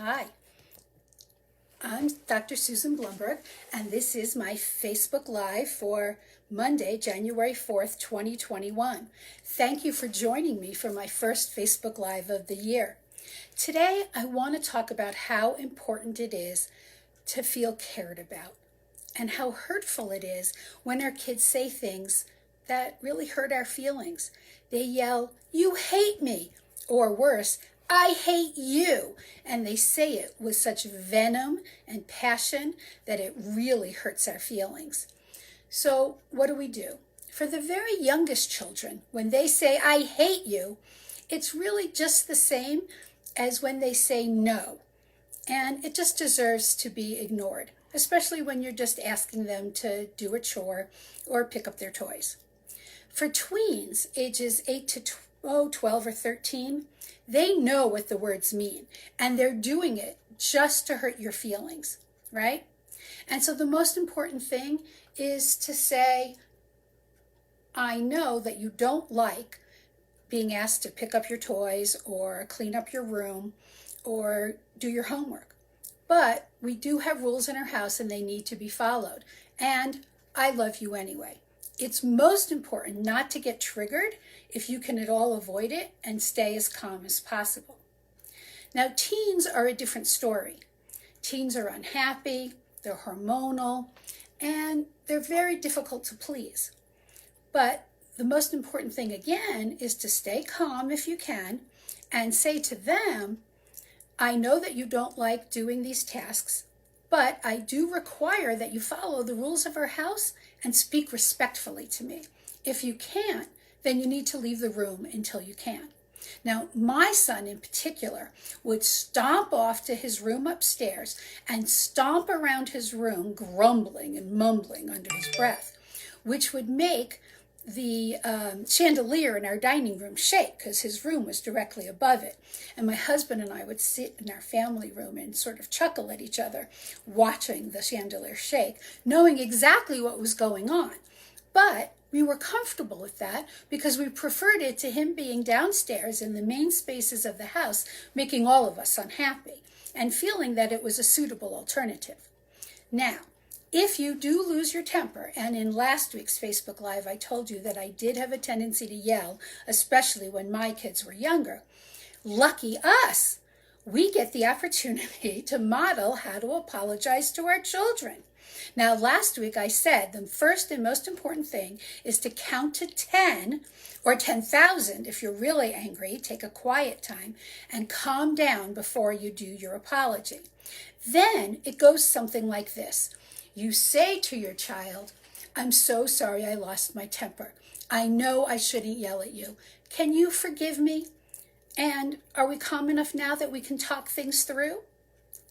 Hi, I'm Dr. Susan Blumberg, and this is my Facebook Live for Monday, January 4th, 2021. Thank you for joining me for my first Facebook Live of the year. Today, I want to talk about how important it is to feel cared about and how hurtful it is when our kids say things that really hurt our feelings. They yell, "You hate me," or worse, "I hate you," and they say it with such venom and passion that it really hurts our feelings. So what do? For the very youngest children, when they say, "I hate you," it's really just the same as when they say no, and it just deserves to be ignored, especially when you're just asking them to do a chore or pick up their toys. For tweens, ages 8 to 12 or 13, they know what the words mean, and they're doing it just to hurt your feelings, right? And so the most important thing is to say, "I know that you don't like being asked to pick up your toys or clean up your room or do your homework, but we do have rules in our house and they need to be followed, and I love you anyway." It's most important not to get triggered if you can at all avoid it and stay as calm as possible. Now, teens are a different story. Teens are unhappy, they're hormonal, and they're very difficult to please. But the most important thing, again, is to stay calm if you can and say to them, "I know that you don't like doing these tasks, but I do require that you follow the rules of our house and speak respectfully to me. If you can't, then you need to leave the room until you can." Now, my son in particular would stomp off to his room upstairs and stomp around his room, grumbling and mumbling under his breath, which would make the chandelier in our dining room shake because his room was directly above it. And my husband and I would sit in our family room and sort of chuckle at each other, watching the chandelier shake, knowing exactly what was going on. But we were comfortable with that because we preferred it to him being downstairs in the main spaces of the house, making all of us unhappy, and feeling that it was a suitable alternative. Now, if you do lose your temper, and in last week's Facebook Live, I told you that I did have a tendency to yell, especially when my kids were younger, lucky us, we get the opportunity to model how to apologize to our children. Now, last week I said the first and most important thing is to count to 10 or 10,000 if you're really angry. Take a quiet time and calm down before you do your apology. Then it goes something like this. You say to your child, "I'm so sorry I lost my temper. I know I shouldn't yell at you. Can you forgive me? And are we calm enough now that we can talk things through?"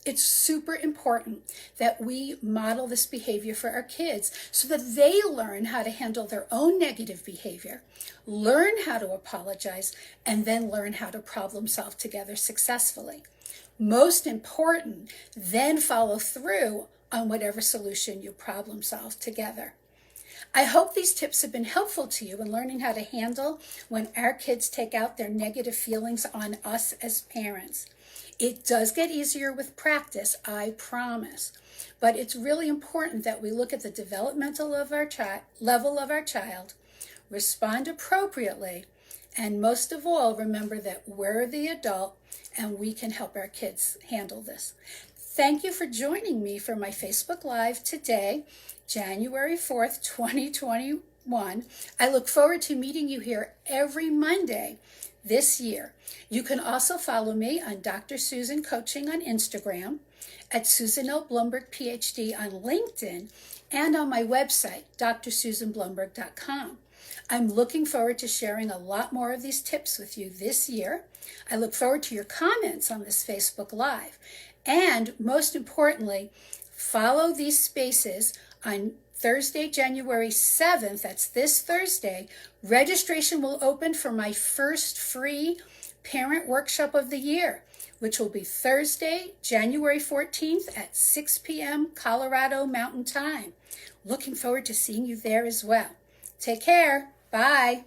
It's super important that we model this behavior for our kids so that they learn how to handle their own negative behavior, learn how to apologize, and then learn how to problem solve together successfully. Most important, then follow through on whatever solution you problem solve together. I hope these tips have been helpful to you in learning how to handle when our kids take out their negative feelings on us as parents. It does get easier with practice, I promise. But it's really important that we look at the developmental level of our child, respond appropriately, and most of all, remember that we're the adult and we can help our kids handle this. Thank you for joining me for my Facebook Live today, January 4th, 2021. I look forward to meeting you here every Monday this year. You can also follow me on Dr. Susan Coaching on Instagram, at Susan L. Blumberg, PhD on LinkedIn, and on my website, drsusanblumberg.com. I'm looking forward to sharing a lot more of these tips with you this year. I look forward to your comments on this Facebook Live. And most importantly, follow these spaces on Thursday, January 7th. That's this Thursday. Registration will open for my first free parent workshop of the year, which will be Thursday, January 14th at 6 p.m. Colorado Mountain Time. Looking forward to seeing you there as well. Take care. Bye.